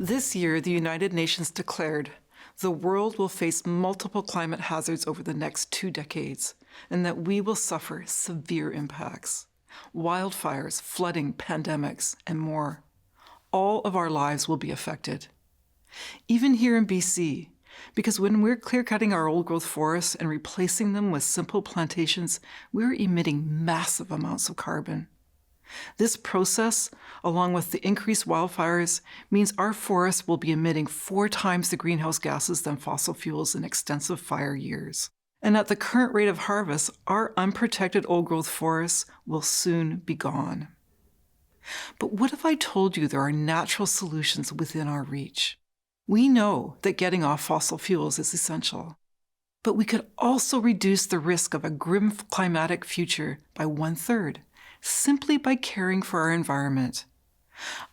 This year, the United Nations declared the world will face multiple climate hazards over the next 2 decades, and that we will suffer severe impacts. Wildfires, flooding, pandemics, and more. All of our lives will be affected. Even here in BC, because when we're clear-cutting our old-growth forests and replacing them with simple plantations, we're emitting massive amounts of carbon. This process, along with the increased wildfires, means our forests will be emitting 4 times the greenhouse gases than fossil fuels in extensive fire years. And at the current rate of harvest, our unprotected old-growth forests will soon be gone. But what if I told you there are natural solutions within our reach? We know that getting off fossil fuels is essential, but we could also reduce the risk of a grim climatic future by 1/3, simply by caring for our environment.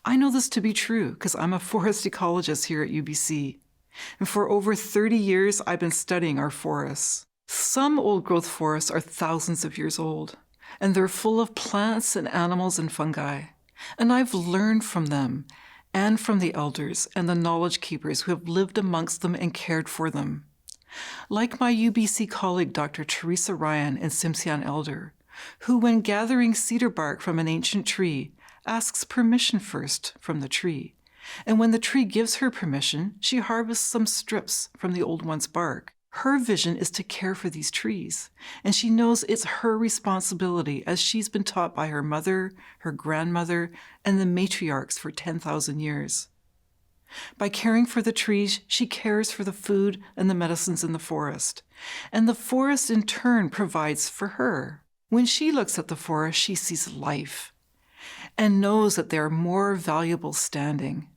I know this to be true because I'm a forest ecologist here at UBC, and for over 30 years I've been studying our forests. Some old-growth forests are thousands of years old, and they're full of plants and animals and fungi, and I've learned from them and from the elders and the knowledge keepers who have lived amongst them and cared for them. Like my UBC colleague Dr. Teresa Ryan and Tsimshian Elder, who when gathering cedar bark from an ancient tree, asks permission first from the tree, and when the tree gives her permission, she harvests some strips from the old one's bark. Her vision is to care for these trees, and she knows it's her responsibility as she's been taught by her mother, her grandmother, and the matriarchs for 10,000 years. By caring for the trees, she cares for the food and the medicines in the forest, and the forest in turn provides for her. When she looks at the forest, she sees life and knows that they are more valuable standing,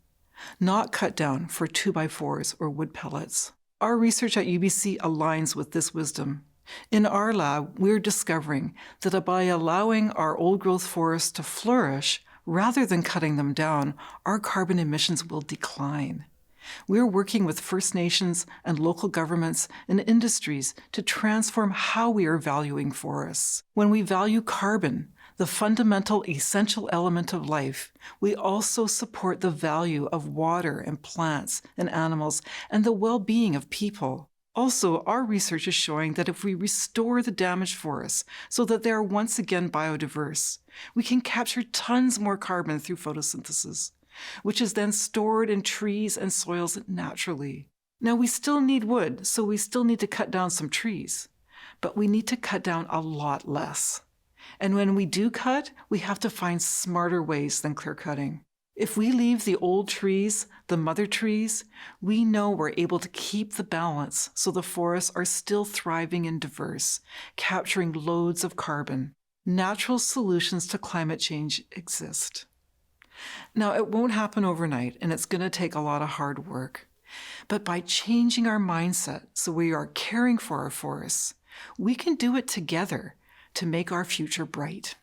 not cut down for 2x4s or wood pellets. Our research at UBC aligns with this wisdom. In our lab, we're discovering that by allowing our old-growth forests to flourish, rather than cutting them down, our carbon emissions will decline. We're working with First Nations and local governments and industries to transform how we are valuing forests. When we value carbon, the fundamental essential element of life, we also support the value of water and plants and animals and the well-being of people. Also, our research is showing that if we restore the damaged forests so that they are once again biodiverse, we can capture tons more carbon through photosynthesis, which is then stored in trees and soils naturally. Now, we still need wood, so we still need to cut down some trees, but we need to cut down a lot less. And when we do cut, we have to find smarter ways than clear cutting. If we leave the old trees, the mother trees, we know we're able to keep the balance so the forests are still thriving and diverse, capturing loads of carbon. Natural solutions to climate change exist. Now, it won't happen overnight, and it's going to take a lot of hard work. But by changing our mindset so we are caring for our forests, we can do it together to make our future bright.